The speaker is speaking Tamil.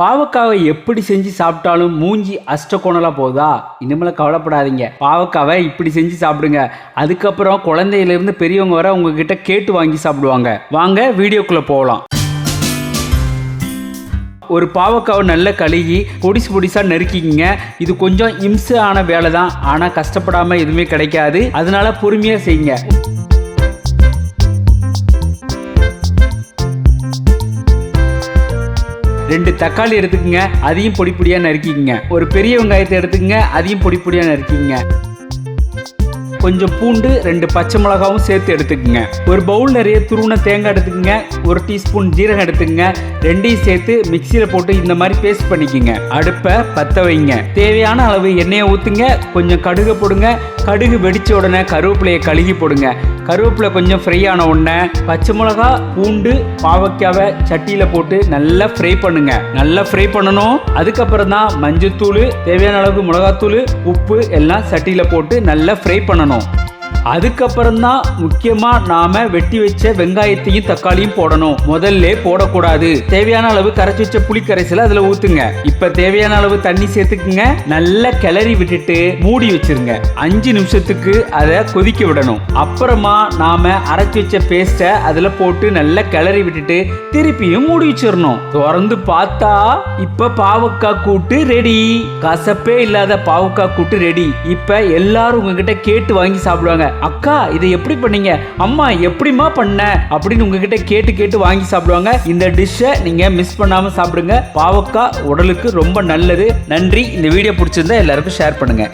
பாவக்காவை எப்படி செஞ்சு சாப்பிட்டாலும் மூஞ்சி அஷ்டகோணலா போகுதா? இனிமேல கவலைப்படாதீங்க. பாவக்காவை இப்படி செஞ்சு சாப்பிடுங்க. அதுக்கப்புறம் குழந்தையிலிருந்து பெரியவங்க வர உங்ககிட்ட கேட்டு வாங்கி சாப்பிடுவாங்க. வாங்க வீடியோக்குள்ள போகலாம். ஒரு பாவக்காவை நல்லா கழுகி பொடிசு பொடிசாக நறுக்கிங்க. இது கொஞ்சம் இம்சையான வேலை தான், ஆனால் கஷ்டப்படாமல் எதுவுமே கிடைக்காது. அதனால பொறுமையாக செய்யுங்க. ரெண்டு தக்காளி எடுத்துக்கங்க, அதையும் பொடி பொடியா நறுக்கிக்கங்க. ஒரு பெரிய வெங்காயத்தை எடுத்துக்கங்க, அதையும் பொடி பொடியா நறுக்கிக்கங்க. கொஞ்சம் பூண்டு, 2 பச்சை மிளகாவும் சேர்த்து எடுத்துக்கங்க. ஒரு பவுல் நிறைய துருவன தேங்காய் எடுத்துக்கங்க. 1 டீஸ்பூன் ஜீரகம் எடுத்துக்கங்க. ரெண்டையும் சேர்த்து மிக்சியில் போட்டு இந்த மாதிரி பேஸ்ட் பண்ணிக்கங்க. அடுப்பை பற்ற வைங்க. தேவையான அளவு எண்ணெயை ஊற்றுங்க. கொஞ்சம் கடுகு போடுங்க. கடுகு வெடிச்ச உடனே கருவேப்பிலையை கழுகி போடுங்க. கருவேப்பிலை கொஞ்சம் ஃப்ரை ஆன உடனே பச்சை மிளகா, பூண்டு, பாவக்காவை சட்டியில் போட்டு நல்லா ஃப்ரை பண்ணுங்க. நல்லா ஃப்ரை பண்ணணும். அதுக்கப்புறம் தான் மஞ்சத்தூள், தேவையான அளவு மிளகாத்தூள், உப்பு எல்லாம் சட்டியில் போட்டு நல்லா ஃப்ரை பண்ணணும். அதுக்கப்புறம் தான் முக்கியமாக நாம வெட்டி வச்ச வெங்காயத்தையும் தக்காளியும் போடணும். முதல்ல போடக்கூடாது. தேவையான அளவு கரைச்சி வச்ச புளி கரைசல அதில் ஊத்துங்க. இப்ப தேவையான அளவு தண்ணி சேர்த்துக்குங்க. நல்லா கிளறி விட்டுட்டு மூடி வச்சிருங்க. 5 நிமிஷத்துக்கு அதை கொதிக்க விடணும். அப்புறமா நாம அரைச்சி வச்ச பேஸ்ட்டை அதில் போட்டு நல்லா கிளறி விட்டுட்டு திருப்பியும் மூடி வச்சிடணும். திறந்து பார்த்தா இப்ப பாவக்காய் கூட்டு ரெடி. கசப்பே இல்லாத பாவக்காய் கூட்டு ரெடி. இப்ப எல்லாரும் உங்ககிட்ட கேட்டு வாங்கி சாப்பிடுவாங்க. அக்கா இதை எப்படி பண்ணீங்க, அம்மா எப்படிமா பண்ண அப்படின்னு உங்ககிட்ட கேட்டு வாங்கி சாப்பிடுவாங்க. இந்த டிஷ்ஷை நீங்க மிஸ் பண்ணாம சாப்பிடுங்க. பாவக்காய் உடலுக்கு ரொம்ப நல்லது. நன்றி. இந்த வீடியோ பிடிச்சிருந்தா எல்லாருக்கும் ஷேர் பண்ணுங்க.